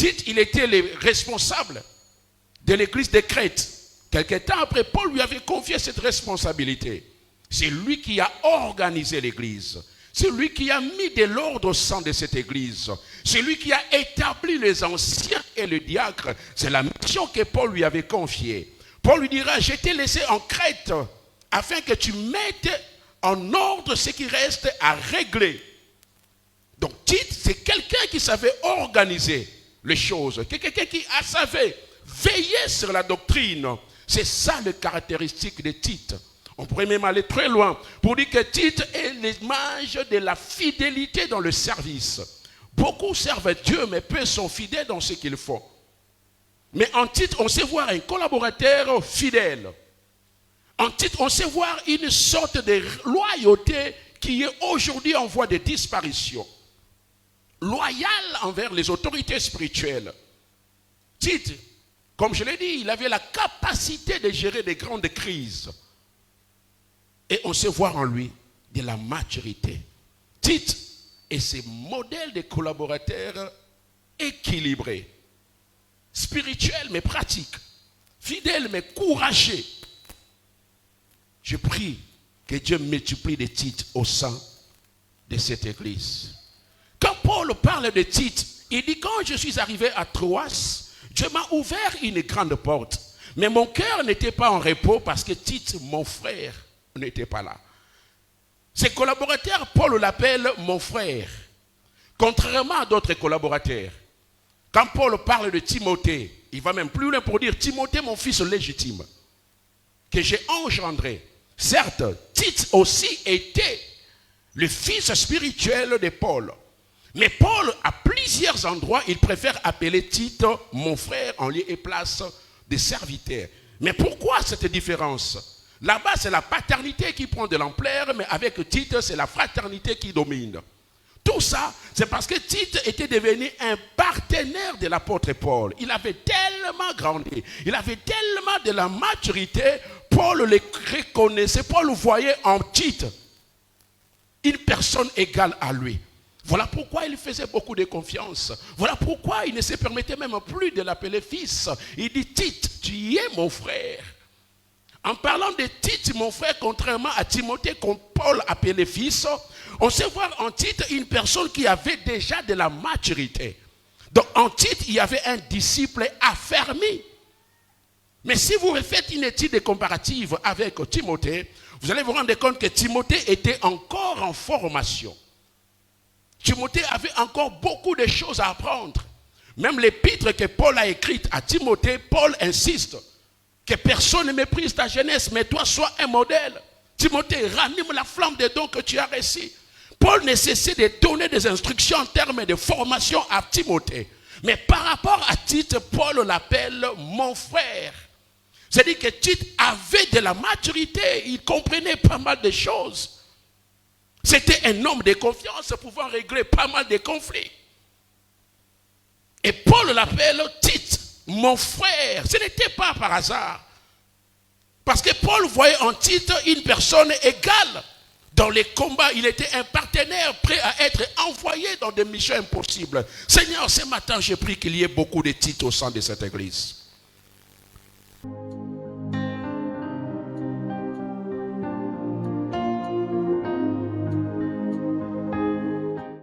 Tite, il était le responsable de l'église de Crète. Quelque temps après, Paul lui avait confié cette responsabilité. C'est lui qui a organisé l'église. C'est lui qui a mis de l'ordre au sein de cette église. C'est lui qui a établi les anciens et le diacre. C'est la mission que Paul lui avait confiée. Paul lui dira, je t'ai laissé en Crète afin que tu mettes en ordre ce qui reste à régler. Donc Tite, c'est quelqu'un qui savait organiser les choses. Quelqu'un qui savait veiller sur la doctrine. C'est ça la caractéristique de Tite. On pourrait même aller très loin pour dire que Tite est l'image de la fidélité dans le service. Beaucoup servent Dieu, mais peu sont fidèles dans ce qu'ils font. Mais en Tite, on sait voir un collaborateur fidèle. En Tite, on sait voir une sorte de loyauté qui est aujourd'hui en voie de disparition. Loyal envers les autorités spirituelles. Tite, comme je l'ai dit, il avait la capacité de gérer des grandes crises. Et on sait voir en lui de la maturité. Tite est ce modèle de collaborateurs équilibrés, spirituels mais pratiques, fidèles mais courageux. Je prie que Dieu multiplie des Tites au sein de cette église. Quand Paul parle de Tite, il dit quand je suis arrivé à Troas, Dieu m'a ouvert une grande porte. Mais mon cœur n'était pas en repos parce que Tite, mon frère, n'était pas là. Ses collaborateurs, Paul l'appelle mon frère. Contrairement à d'autres collaborateurs. Quand Paul parle de Timothée, il va même plus loin pour dire Timothée, mon fils légitime, que j'ai engendré. Certes, Tite aussi était le fils spirituel de Paul. Mais Paul, à plusieurs endroits, il préfère appeler Tite mon frère en lieu et place de serviteur. Mais pourquoi cette différence? Là-bas, c'est la paternité qui prend de l'ampleur, mais avec Tite, c'est la fraternité qui domine. Tout ça, c'est parce que Tite était devenu un partenaire de l'apôtre Paul. Il avait tellement grandi, il avait tellement de la maturité, Paul le reconnaissait, Paul voyait en Tite une personne égale à lui. Voilà pourquoi il faisait beaucoup de confiance. Voilà pourquoi il ne se permettait même plus de l'appeler fils. Il dit, Tite, tu es mon frère. En parlant de Tite, mon frère, contrairement à Timothée, qu'on Paul appelait fils, on sait voir en Tite une personne qui avait déjà de la maturité. Donc en Tite, il y avait un disciple affermi. Mais si vous faites une étude comparative avec Timothée, vous allez vous rendre compte que Timothée était encore en formation. Timothée avait encore beaucoup de choses à apprendre. Même l'épître que Paul a écrite à Timothée, Paul insiste que personne ne méprise ta jeunesse, mais toi sois un modèle. Timothée, ranime la flamme des dons que tu as reçus. Paul ne cessait de donner des instructions en termes de formation à Timothée. Mais par rapport à Tite, Paul l'appelle mon frère. C'est-à-dire que Tite avait de la maturité, il comprenait pas mal de choses. C'était un homme de confiance pouvant régler pas mal de conflits. Et Paul l'appelle Tite, mon frère. Ce n'était pas par hasard. Parce que Paul voyait en Tite une personne égale. Dans les combats, il était un partenaire prêt à être envoyé dans des missions impossibles. Seigneur, ce matin, je prie qu'il y ait beaucoup de Tites au sein de cette église.